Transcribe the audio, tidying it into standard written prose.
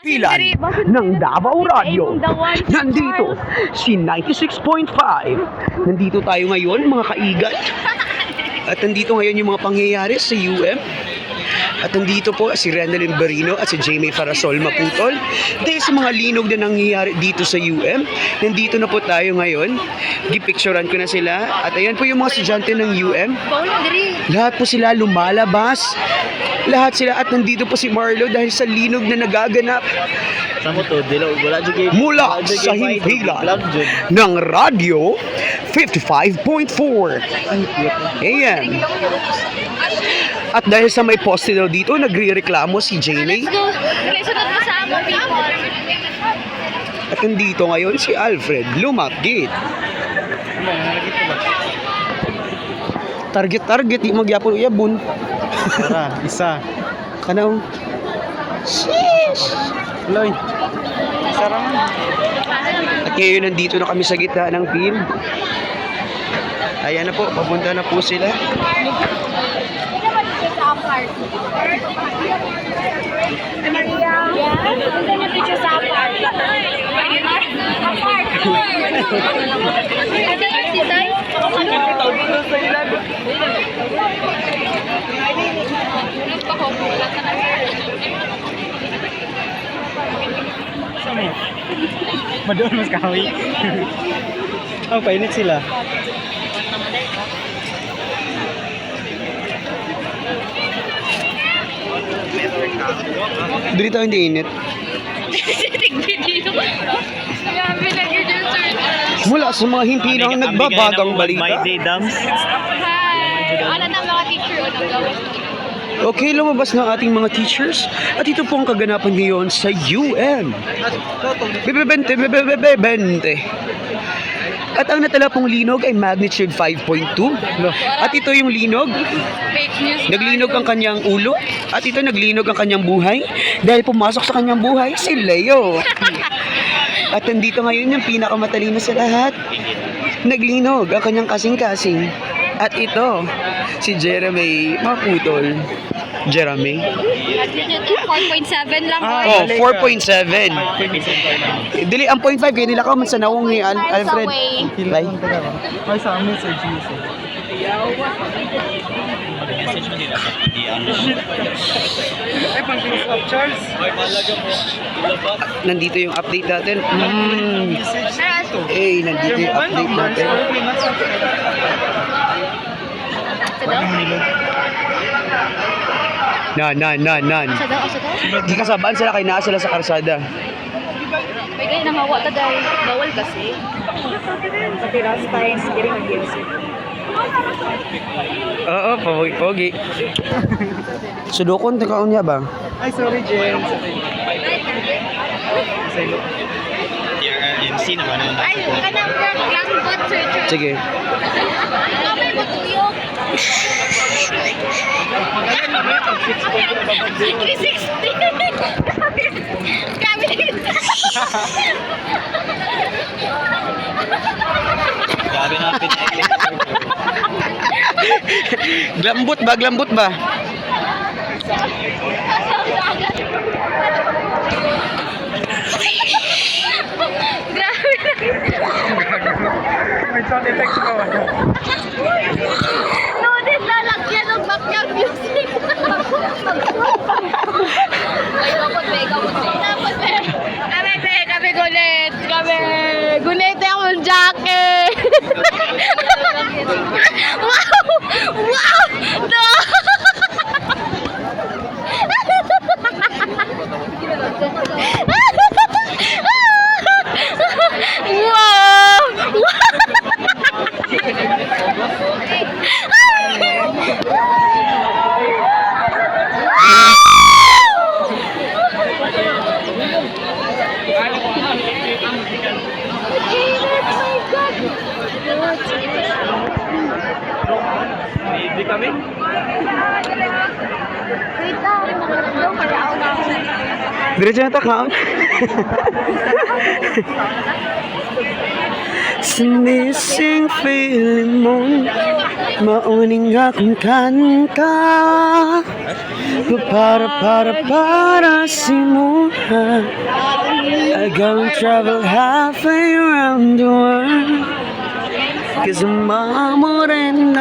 Pilan ng Davao Radio. Nandito si 96.5. Nandito tayo ngayon mga kaigat. At nandito ngayon yung mga pangyayari sa UM. At nandito po si Renalyn Barino at si Jamie Farasol Maputol. Dahil sa mga linog na nangyayari dito sa UM, nandito na po tayo ngayon. Gipicturean ko na sila. At ayan po yung mga estudyante ng UM. Lahat po sila lumalabas. Lahat sila at nandito po si Marlo dahil sa linog na nagaganap. Mula sa himpilan ng Radio 55.4. Ayan. At dahil sa may poste daw dito, nagre-reklamo si Jamie. At nandito ngayon si Alfred Lumakgit. Target, di magyapon uyabon. Tara, isa. Kanaw. Sheesh! Loy. Isa raman. At ngayon nandito na kami sa gitna ng field. Ayan na po, papunta na po sila. Madoon mas kawi. Oh, painit sila. Dito hindi init. Mula sa mga himpilang nagbabagang balita. My day dams. Wala na mga teacher o nang gawin. Okay, lumabas na ating mga teachers. At ito po ang kaganapan ngayon sa UM. Bebente. At ang natala pong linog ay magnitude 5.2. At ito yung linog. Fake news. Naglinog ang kanyang ulo. At ito naglinog ang kanyang buhay. Dahil pumasok sa kanyang buhay, si Leo. At nandito ngayon yung pinakamatalino sa lahat. Naglinog ang kanyang kasing-kasing. At ito, si Jeremy Maputol. Jeremy? 4.7 lang po. Oh, 4.7. Dili, ang 0.5 kayo nila ka man sa naong ni Alfred. Like? Ay, sa amin sa GC. Ay, pang close up, Charles. Nandito yung update natin. Eh, nandito yung update natin. Nan. Sa daw? Di kasabaan sila kay naa sila sa karsada. May kayo nang hawa ta dahil bawal kasi. Pati last time, hindi mag-gives. Oo, pogi. Sudokon, takaon niya ba? Ay, sorry, James. Ay, kanang lang bot sir. Sige. Kamay matuyog. 360. Kami. Grabe natin. Glambot ba? May sound effects ka ba? No, din lalagyan ng backyard music. Ay, kami gulit. Gulit yung jacket. Wow! No! Hindi kami? Wait lang. Diretso na takaon. Sa missing feeling mo, mauning akong kanta. Para simulan, I go and travel halfway around the world. 'Cause I'm more than